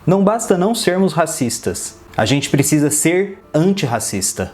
Não basta não sermos racistas, a gente precisa ser antirracista.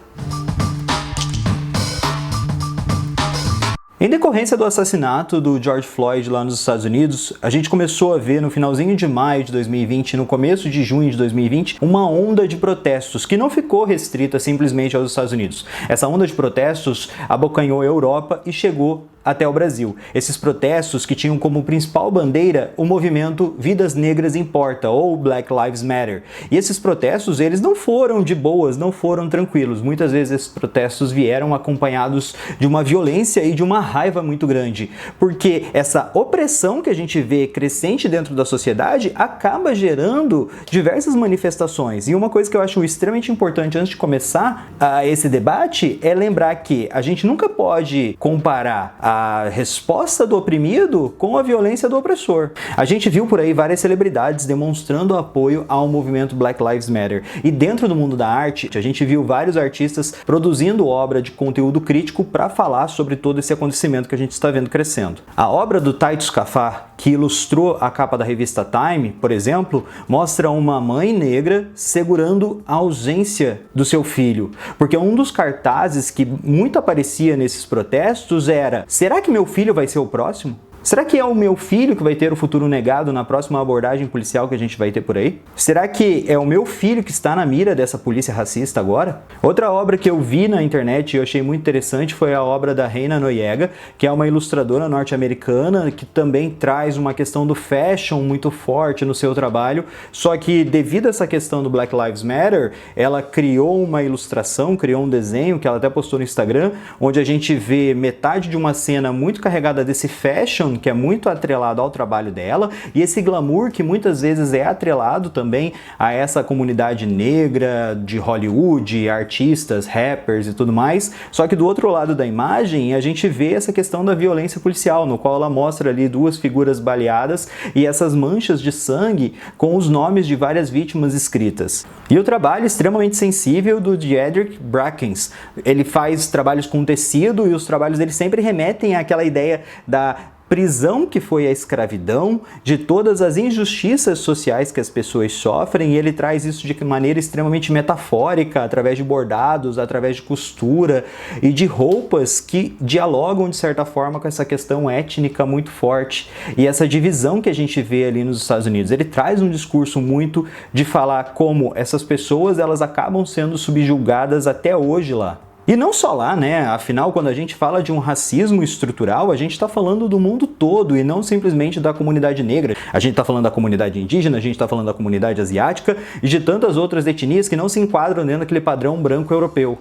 Em decorrência do assassinato do George Floyd lá nos Estados Unidos, a gente começou a ver no finalzinho de maio de 2020 e no começo de junho de 2020 uma onda de protestos que não ficou restrita simplesmente aos Estados Unidos. Essa onda de protestos abocanhou a Europa e chegou até o Brasil. Esses protestos que tinham como principal bandeira o movimento Vidas Negras Importa, ou Black Lives Matter. E esses protestos, eles não foram de boas, não foram tranquilos. Muitas vezes esses protestos vieram acompanhados de uma violência e de uma raiva muito grande, porque essa opressão que a gente vê crescente dentro da sociedade acaba gerando diversas manifestações. E uma coisa que eu acho extremamente importante antes de começar esse debate é lembrar que a gente nunca pode comparar a resposta do oprimido com a violência do opressor. A gente viu por aí várias celebridades demonstrando apoio ao movimento Black Lives Matter. E dentro do mundo da arte, a gente viu vários artistas produzindo obra de conteúdo crítico para falar sobre todo esse acontecimento que a gente está vendo crescendo. A obra do Titus Kaphar, que ilustrou a capa da revista Time, por exemplo, mostra uma mãe negra segurando a ausência do seu filho. Porque um dos cartazes que muito aparecia nesses protestos era: será que meu filho vai ser o próximo? Será que é o meu filho que vai ter o futuro negado na próxima abordagem policial que a gente vai ter por aí? Será que é o meu filho que está na mira dessa polícia racista agora? Outra obra que eu vi na internet e eu achei muito interessante foi a obra da Reina Noyega, que é uma ilustradora norte-americana que também traz uma questão do fashion muito forte no seu trabalho, só que devido a essa questão do Black Lives Matter, ela criou uma ilustração, criou um desenho que ela até postou no Instagram, onde a gente vê metade de uma cena muito carregada desse fashion, que é muito atrelado ao trabalho dela, e esse glamour que muitas vezes é atrelado também a essa comunidade negra de Hollywood, artistas, rappers e tudo mais. Só que do outro lado da imagem a gente vê essa questão da violência policial, no qual ela mostra ali duas figuras baleadas e essas manchas de sangue com os nomes de várias vítimas escritas. E o trabalho extremamente sensível do Diedrich Brackens. Ele faz trabalhos com tecido e os trabalhos dele sempre remetem àquela ideia da prisão que foi a escravidão, de todas as injustiças sociais que as pessoas sofrem, e ele traz isso de maneira extremamente metafórica, através de bordados, através de costura e de roupas que dialogam de certa forma com essa questão étnica muito forte e essa divisão que a gente vê ali nos Estados Unidos. Ele traz um discurso muito de falar como essas pessoas elas acabam sendo subjugadas até hoje lá. E não só lá, né? Afinal, quando a gente fala de um racismo estrutural, a gente está falando do mundo todo e não simplesmente da comunidade negra. A gente está falando da comunidade indígena, a gente está falando da comunidade asiática e de tantas outras etnias que não se enquadram dentro daquele padrão branco europeu.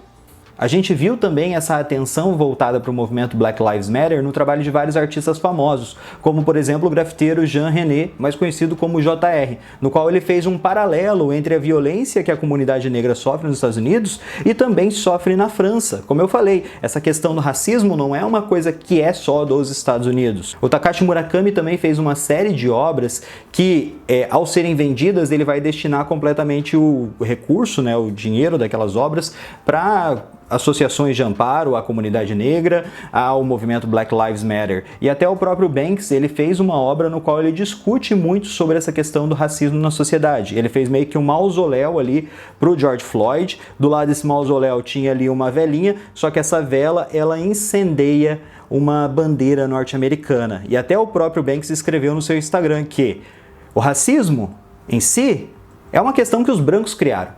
A gente viu também essa atenção voltada para o movimento Black Lives Matter no trabalho de vários artistas famosos, como por exemplo o grafiteiro Jean René, mais conhecido como JR, no qual ele fez um paralelo entre a violência que a comunidade negra sofre nos Estados Unidos e também sofre na França. Como eu falei, essa questão do racismo não é uma coisa que é só dos Estados Unidos. O Takashi Murakami também fez uma série de obras que, ao serem vendidas, ele vai destinar completamente o recurso, né, o dinheiro daquelas obras para associações de amparo à comunidade negra, ao movimento Black Lives Matter. E até o próprio Banks, ele fez uma obra no qual ele discute muito sobre essa questão do racismo na sociedade. Ele fez meio que um mausoléu ali pro George Floyd. Do lado desse mausoléu tinha ali uma velinha, só que essa vela, ela incendeia uma bandeira norte-americana. E até o próprio Banks escreveu no seu Instagram que o racismo em si é uma questão que os brancos criaram.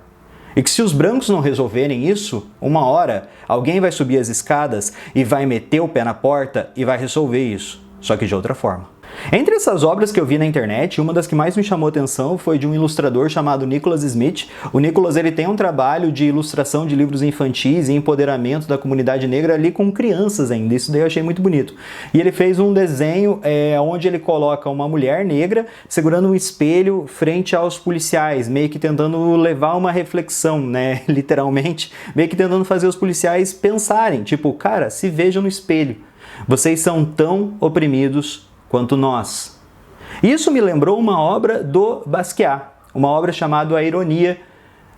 E que se os brancos não resolverem isso, uma hora alguém vai subir as escadas e vai meter o pé na porta e vai resolver isso, só que de outra forma. Entre essas obras que eu vi na internet, uma das que mais me chamou a atenção foi de um ilustrador chamado Nicholas Smith. O Nicholas, ele tem um trabalho de ilustração de livros infantis e empoderamento da comunidade negra ali com crianças ainda. Isso daí eu achei muito bonito. E ele fez um desenho onde ele coloca uma mulher negra segurando um espelho frente aos policiais, meio que tentando levar uma reflexão, né, literalmente, meio que tentando fazer os policiais pensarem, tipo, cara, se vejam no espelho. Vocês são tão oprimidos quanto nós. Isso me lembrou uma obra do Basquiat, uma obra chamada A Ironia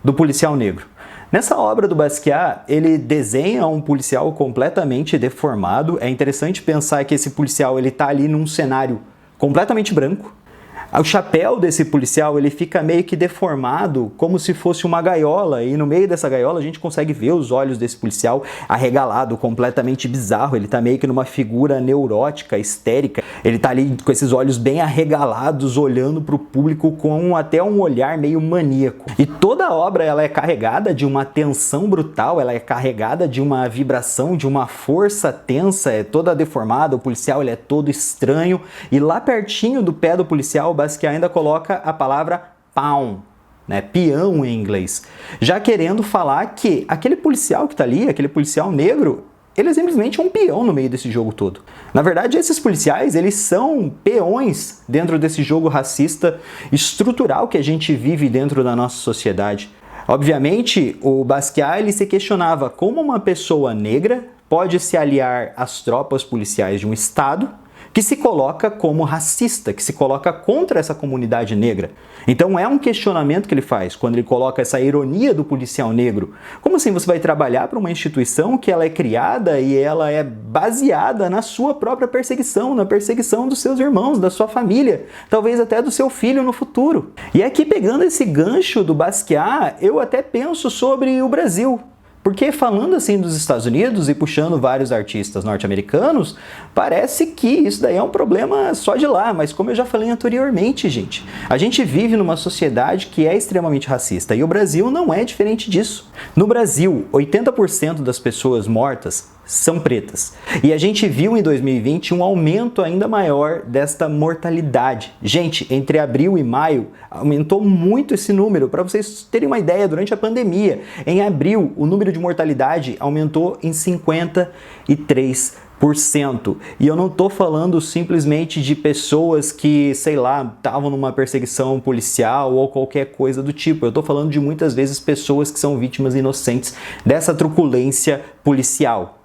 do Policial Negro. Nessa obra do Basquiat, ele desenha um policial completamente deformado. É interessante pensar que esse policial ele está ali num cenário completamente branco. O chapéu desse policial, ele fica meio que deformado, como se fosse uma gaiola, e no meio dessa gaiola a gente consegue ver os olhos desse policial arregalado, completamente bizarro. Ele tá meio que numa figura neurótica, histérica. Ele tá ali com esses olhos bem arregalados, olhando pro público com até um olhar meio maníaco. E toda a obra, ela é carregada de uma tensão brutal, ela é carregada de uma vibração, de uma força tensa, é toda deformada. O policial, ele é todo estranho, e lá pertinho do pé do policial, Basquiat ainda coloca a palavra pawn, né, peão em inglês, já querendo falar que aquele policial que tá ali, aquele policial negro, ele é simplesmente um peão no meio desse jogo todo. Na verdade, esses policiais, eles são peões dentro desse jogo racista estrutural que a gente vive dentro da nossa sociedade. Obviamente, o Basquiat, ele se questionava como uma pessoa negra pode se aliar às tropas policiais de um estado que se coloca como racista, que se coloca contra essa comunidade negra. Então é um questionamento que ele faz quando ele coloca essa ironia do policial negro. Como assim você vai trabalhar para uma instituição que ela é criada e ela é baseada na sua própria perseguição, na perseguição dos seus irmãos, da sua família, talvez até do seu filho no futuro? E aqui, pegando esse gancho do Basquiat, eu até penso sobre o Brasil. Porque falando assim dos Estados Unidos e puxando vários artistas norte-americanos, parece que isso daí é um problema só de lá, mas como eu já falei anteriormente, gente, a gente vive numa sociedade que é extremamente racista e o Brasil não é diferente disso. No Brasil, 80% das pessoas mortas são pretas. E a gente viu em 2020 um aumento ainda maior desta mortalidade. Gente, entre abril e maio, aumentou muito esse número. Para vocês terem uma ideia, durante a pandemia, em abril, o número de mortalidade aumentou em 53%. E eu não tô falando simplesmente de pessoas que, sei lá, estavam numa perseguição policial ou qualquer coisa do tipo. Eu tô falando de muitas vezes pessoas que são vítimas inocentes dessa truculência policial.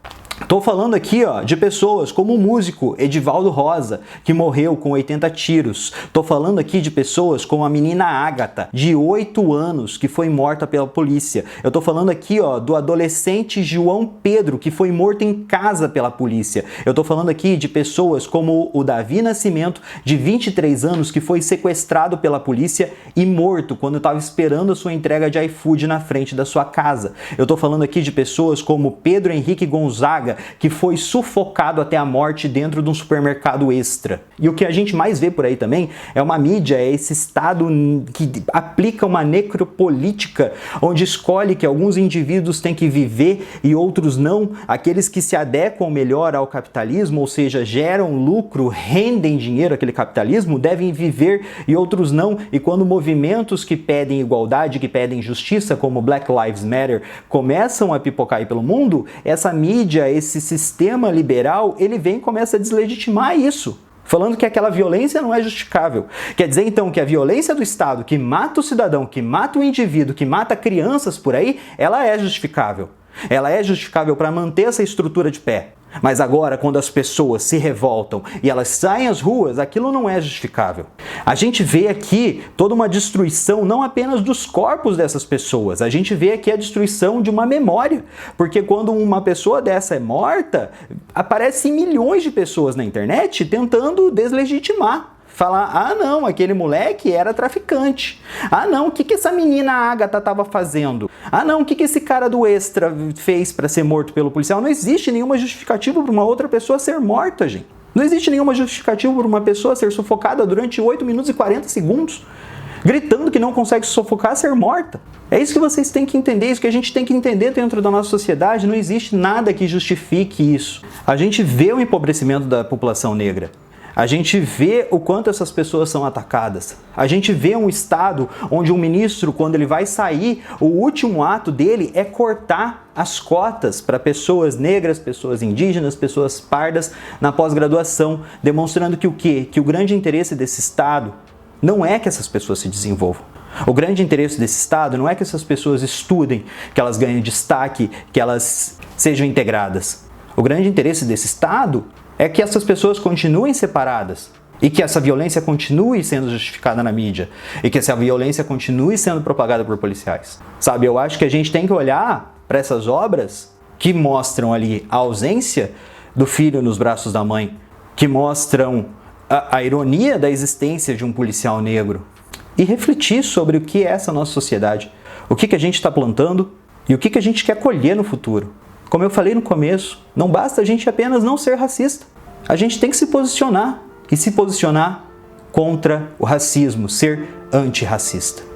Tô falando aqui, ó, de pessoas como o músico Edivaldo Rosa, que morreu com 80 tiros. Tô falando aqui de pessoas como a menina Ágata, de 8 anos, que foi morta pela polícia. Eu tô falando aqui, ó, do adolescente João Pedro, que foi morto em casa pela polícia. Eu tô falando aqui de pessoas como o Davi Nascimento, de 23 anos, que foi sequestrado pela polícia e morto quando estava esperando a sua entrega de iFood na frente da sua casa. Eu tô falando aqui de pessoas como Pedro Henrique Gonzaga, que foi sufocado até a morte dentro de um supermercado Extra. E o que a gente mais vê por aí também é uma mídia, é esse Estado que aplica uma necropolítica, onde escolhe que alguns indivíduos têm que viver e outros não. Aqueles que se adequam melhor ao capitalismo, ou seja, geram lucro, rendem dinheiro àquele capitalismo, devem viver e outros não. E quando movimentos que pedem igualdade, que pedem justiça, como Black Lives Matter, começam a pipocar aí pelo mundo, essa mídia, esse sistema liberal, ele vem e começa a deslegitimar isso, falando que aquela violência não é justificável. Quer dizer, então, que a violência do Estado, que mata o cidadão, que mata o indivíduo, que mata crianças por aí, ela é justificável. Ela é justificável para manter essa estrutura de pé. Mas agora, quando as pessoas se revoltam e elas saem às ruas, aquilo não é justificável. A gente vê aqui toda uma destruição não apenas dos corpos dessas pessoas, a gente vê aqui a destruição de uma memória. Porque quando uma pessoa dessa é morta, aparecem milhões de pessoas na internet tentando deslegitimar. Falar, ah não, aquele moleque era traficante. Ah não, o que essa menina Ágata estava fazendo? Ah não, o que esse cara do Extra fez para ser morto pelo policial? Não existe nenhuma justificativa para uma outra pessoa ser morta, gente. Não existe nenhuma justificativa para uma pessoa ser sufocada durante 8 minutos e 40 segundos, gritando que não consegue sufocar, ser morta. É isso que vocês têm que entender, isso que a gente tem que entender dentro da nossa sociedade. Não existe nada que justifique isso. A gente vê o empobrecimento da população negra. A gente vê o quanto essas pessoas são atacadas. A gente vê um estado onde um ministro, quando ele vai sair, o último ato dele é cortar as cotas para pessoas negras, pessoas indígenas, pessoas pardas na pós-graduação, demonstrando que o quê? Que o grande interesse desse estado não é que essas pessoas se desenvolvam. O grande interesse desse estado não é que essas pessoas estudem, que elas ganhem destaque, que elas sejam integradas. O grande interesse desse estado é que essas pessoas continuem separadas e que essa violência continue sendo justificada na mídia e que essa violência continue sendo propagada por policiais. Sabe, eu acho que a gente tem que olhar para essas obras que mostram ali a ausência do filho nos braços da mãe, que mostram a ironia da existência de um policial negro e refletir sobre o que é essa nossa sociedade, o que a gente está plantando e o que a gente quer colher no futuro. Como eu falei no começo, não basta a gente apenas não ser racista. A gente tem que se posicionar e se posicionar contra o racismo, ser antirracista.